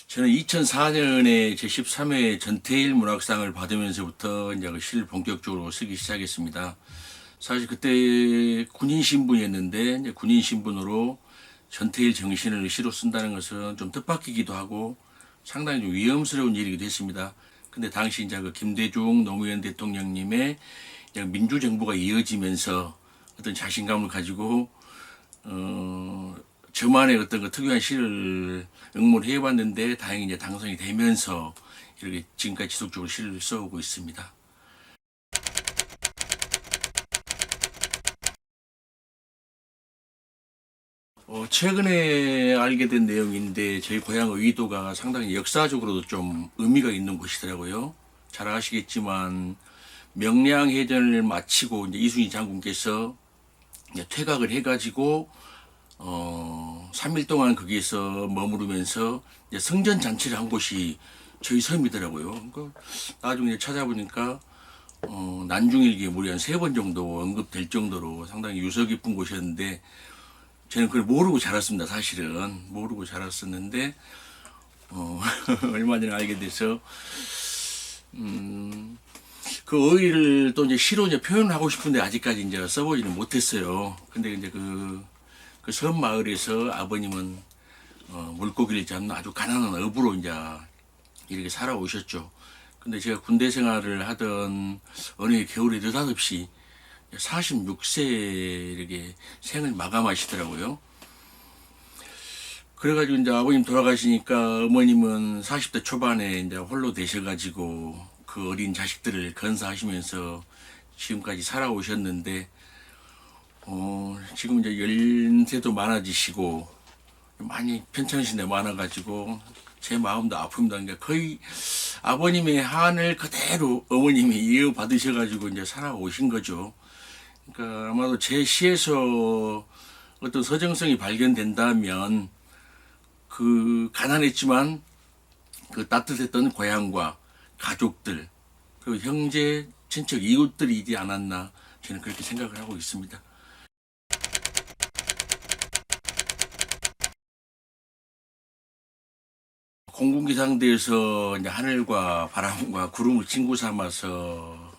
저는 2004년에 제13회 전태일 문학상을 받으면서부터 이제 그 시를 본격적으로 쓰기 시작했습니다. 사실 그때 군인 신분이었는데 이제 군인 신분으로 전태일 정신을 시로 쓴다는 것은 좀 뜻밖이기도 하고 상당히 좀 위험스러운 일이기도 했습니다. 근데 당시 이제 그 김대중 노무현 대통령님의 민주정부가 이어지면서 어떤 자신감을 가지고 저만의 어떤 그 특유한 시를 응모를 해봤는데 다행히 이제 당선이 되면서 이렇게 지금까지 지속적으로 시를 써오고 있습니다. 최근에 알게 된 내용인데 저희 고향 의도가 상당히 역사적으로도 좀 의미가 있는 곳이더라고요. 잘 아시겠지만 명량해전을 마치고 이제 이순신 장군께서 이제 퇴각을 해가지고 3일 동안 거기에서 머무르면서 이제 성전 잔치를 한 곳이 저희 섬이더라고요. 그러니까 나중에 찾아보니까 난중일기에 무려 한 3번 정도 언급될 정도로 상당히 유서 깊은 곳이었는데 저는 그걸 모르고 자랐습니다. 사실은 모르고 자랐었는데 얼마 전에 알게 돼서 그 어휘를 또 이제 시로 이제 표현을 하고 싶은데 아직까지 이제 써보지는 못했어요. 근데 이제 그 섬 마을에서 아버님은 물고기를 잡는 아주 가난한 어부로 이제 이렇게 살아오셨죠. 근데 제가 군대 생활을 하던 어느 해 겨울에 느닷없이 46세 이렇게 생을 마감하시더라고요. 그래가지고 이제 아버님 돌아가시니까 어머님은 40대 초반에 이제 홀로 되셔가지고 그 어린 자식들을 건사하시면서 지금까지 살아오셨는데, 지금 이제 연세도 많아지시고 많이 편찮으신 데 많아가지고 제 마음도 아픕니다. 그러니까 거의 아버님의 한을 그대로 어머님이 이어받으셔가지고 이제 살아오신 거죠. 그러니까 아마도 제 시에서 어떤 서정성이 발견된다면 그 가난했지만 그 따뜻했던 고향과 가족들 그리고 형제 친척 이웃들이지 않았나 저는 그렇게 생각을 하고 있습니다. 공군기상대에서 이제 하늘과 바람과 구름을 친구 삼아서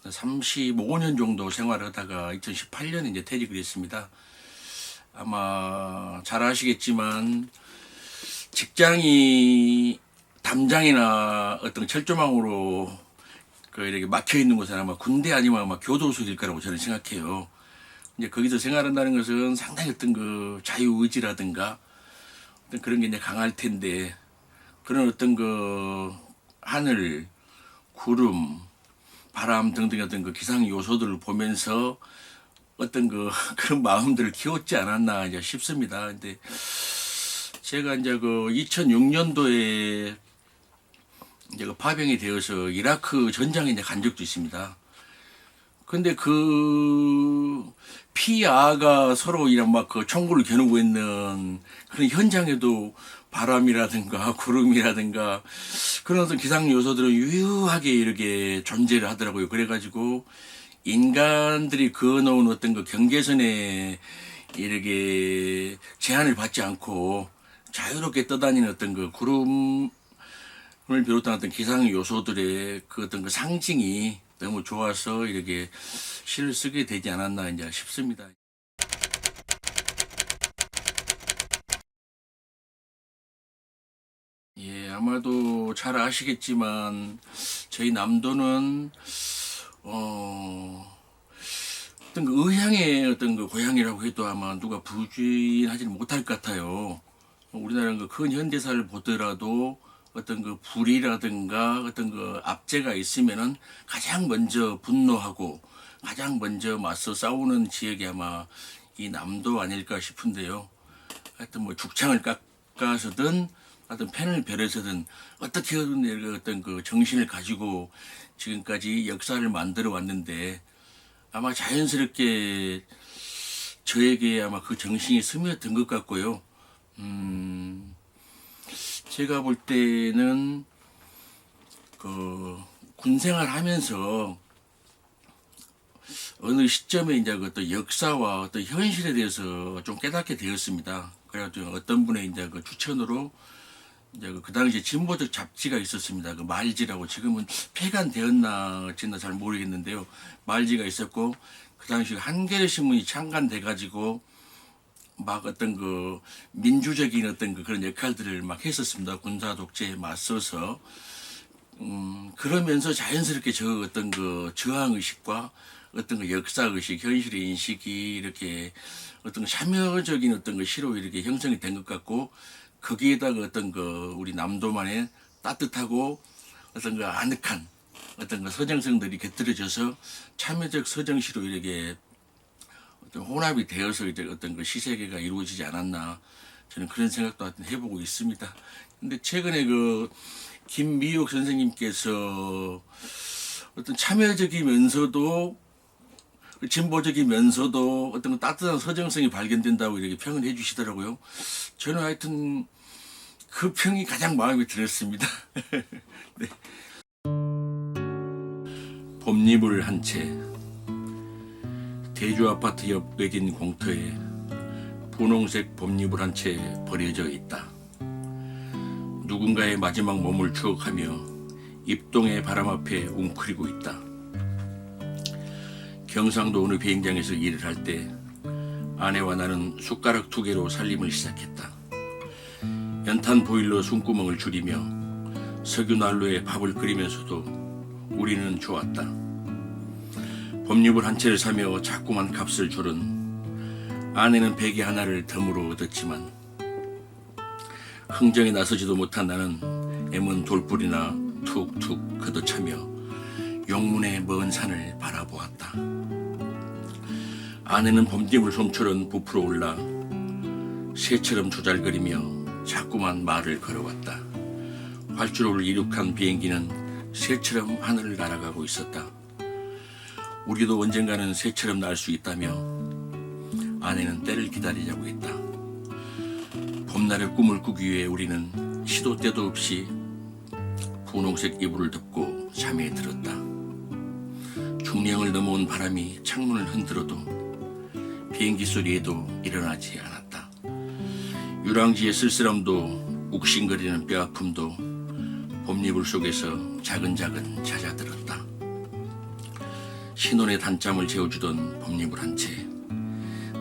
35년 정도 생활하다가 2018년에 이제 퇴직을 했습니다. 아마 잘 아시겠지만 직장이 담장이나 어떤 철조망으로 그 이렇게 막혀 있는 곳은 아마 군대 아니면 아마 교도소일 거라고 저는 생각해요. 이제 거기서 생활한다는 것은 상당히 어떤 그 자유의지라든가 어떤 그런 게 이제 강할 텐데 그런 어떤 그 하늘, 구름, 바람 등등 어떤 그 기상 요소들을 보면서 어떤 그 그런 마음들을 키웠지 않았나 이제 싶습니다. 근데 제가 이제 그 2006년도에 이제 그 파병이 되어서 이라크 전장에 이제 간 적도 있습니다. 근데 그 피아가 서로 이런 막 그 총구를 겨누고 있는 그런 현장에도 바람이라든가 구름이라든가 그런 어떤 기상 요소들은 유효하게 이렇게 존재를 하더라고요. 그래가지고 인간들이 그어놓은 어떤 그 경계선에 이렇게 제한을 받지 않고 자유롭게 떠다니는 어떤 그 구름을 비롯한 어떤 기상 요소들의 그 어떤 그 상징이 너무 좋아서 이렇게 시를 쓰게 되지 않았나 이제 싶습니다. 예, 아마도 잘 아시겠지만 저희 남도는 어떤 그 의향의 어떤 그 고향이라고 해도 아마 누가 부인하지는 못할 것 같아요. 우리나라 그 큰 현대사를 보더라도 어떤 그 불이라든가 어떤 그 압제가 있으면은 가장 먼저 분노하고 가장 먼저 맞서 싸우는 지역이 아마 이 남도 아닐까 싶은데요. 하여튼 뭐 죽창을 깎아서든 어떤 펜을 베려서든 어떻게든 어떤 그 정신을 가지고 지금까지 역사를 만들어 왔는데 아마 자연스럽게 저에게 아마 그 정신이 스며든 것 같고요. 제가 볼 때는 그 군생활 하면서 어느 시점에 이제 그 어떤 역사와 어떤 현실에 대해서 좀 깨닫게 되었습니다. 그래가지고 어떤 분의 이제 그 추천으로 이제 그 당시에 진보적 잡지가 있었습니다. 그 말지라고 지금은 폐간되었나 어쨌나 잘 모르겠는데요. 말지가 있었고 그 당시 한겨레 신문이 창간돼 가지고 막 어떤 그 민주적인 어떤 그런 역할들을 막 했었습니다. 군사 독재에 맞서서 그러면서 자연스럽게 저 어떤 그 저항 의식과 어떤 그 역사 의식, 현실의 인식이 이렇게 어떤 참여적인 어떤 그 시로 이렇게 형성이 된 것 같고 거기에다가 어떤 그 우리 남도만의 따뜻하고 어떤 그 아늑한 어떤 그 서정성들이 곁들여져서 참여적 서정시로 이렇게 어떤 혼합이 되어서 이제 어떤 그 시세계가 이루어지지 않았나 저는 그런 생각도 하여튼 해보고 있습니다. 근데 최근에 그 김미옥 선생님께서 어떤 참여적이면서도 진보적이면서도 어떤 따뜻한 서정성이 발견된다고 이렇게 평을 해주시더라고요. 저는 하여튼 그 평이 가장 마음에 들었습니다. 네. 봄이불 한 채. 대주 아파트 옆 외진 공터에 분홍색 봄이불 한 채 버려져 있다. 누군가의 마지막 몸을 추억하며 입동의 바람 앞에 웅크리고 있다. 경상도 어느 비행장에서 일을 할 때 아내와 나는 숟가락 2개로 살림을 시작했다. 연탄 보일러 숨구멍을 줄이며 석유 난로에 밥을 끓이면서도 우리는 좋았다. 봄잎을 한 채를 사며 자꾸만 값을 줄은 아내는 베개 하나를 덤으로 얻었지만 흥정에 나서지도 못한 나는 애문 돌불이나 툭툭 걷어차며 용문의 먼 산을 바라보았다. 아내는 봄잎을 솜처럼 부풀어 올라 새처럼 조잘거리며 자꾸만 말을 걸어왔다. 활주로를 이륙한 비행기는 새처럼 하늘을 날아가고 있었다. 우리도 언젠가는 새처럼 날 수 있다며 아내는 때를 기다리자고 했다. 봄날의 꿈을 꾸기 위해 우리는 시도 때도 없이 분홍색 이불을 덮고 잠에 들었다. 중령을 넘어온 바람이 창문을 흔들어도 비행기 소리에도 일어나지 않았다. 유랑지의 쓸쓸함도 욱신거리는 뼈아픔도 봄이불 속에서 자근자근 잦아들었다. 신혼의 단잠을 재워주던 봄이불 한 채,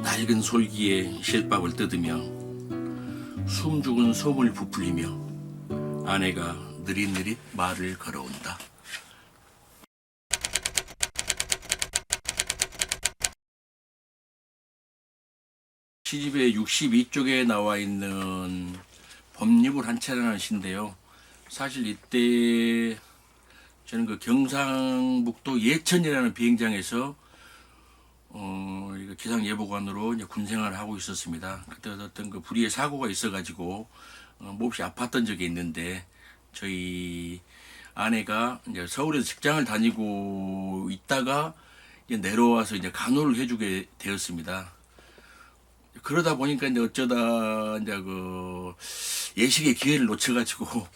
낡은 솔기에 실밥을 뜯으며 숨죽은 솜을 부풀리며 아내가 느릿느릿 말을 걸어온다. 시집의 62쪽에 나와 있는 봄이불 한 채라는 시인데요. 사실 이때 저는 그 경상북도 예천이라는 비행장에서 기상 예보관으로 이제 군 생활을 하고 있었습니다. 그때 어떤 그 불의의 사고가 있어가지고 몹시 아팠던 적이 있는데 저희 아내가 이제 서울에서 직장을 다니고 있다가 이제 내려와서 이제 간호를 해주게 되었습니다. 그러다 보니까 이제 어쩌다 이제 그 예식의 기회를 놓쳐가지고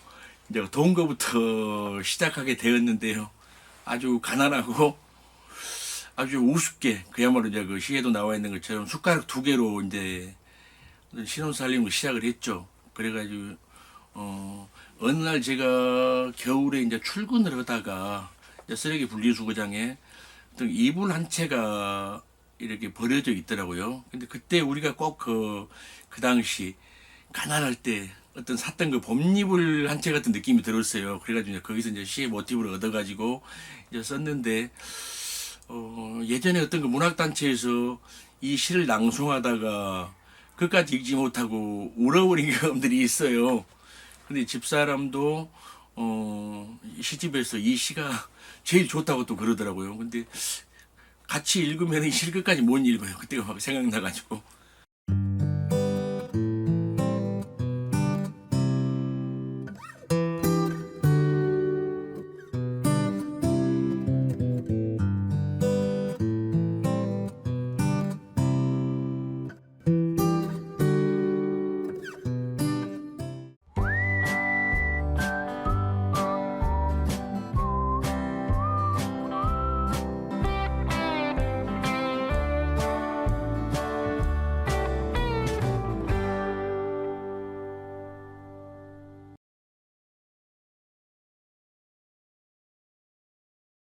이제 동거부터 시작하게 되었는데요. 아주 가난하고 아주 우습게 그야말로 이제 그 시에도 나와 있는 것처럼 숟가락 2개로 이제 신혼살림을 시작을 했죠. 그래가지고 어느 날 제가 겨울에 이제 출근을 하다가 이제 쓰레기 분리수거장에 어떤 이불 한 채가 이렇게 버려져 있더라고요. 근데 그때 우리가 꼭 그 당시 가난할 때 어떤 샀던 그 봄이불 한 채 같은 느낌이 들었어요. 그래가지고 이제 거기서 이제 시의 모티브를 얻어가지고 이제 썼는데 예전에 어떤 그 문학단체에서 이 시를 낭송하다가 그까지 읽지 못하고 울어버린 경험들이 있어요. 근데 집사람도 시집에서 이 시가 제일 좋다고 또 그러더라고요. 근데 같이 읽으면 이 실 끝까지 못 읽어요. 그때가 막 생각나가지고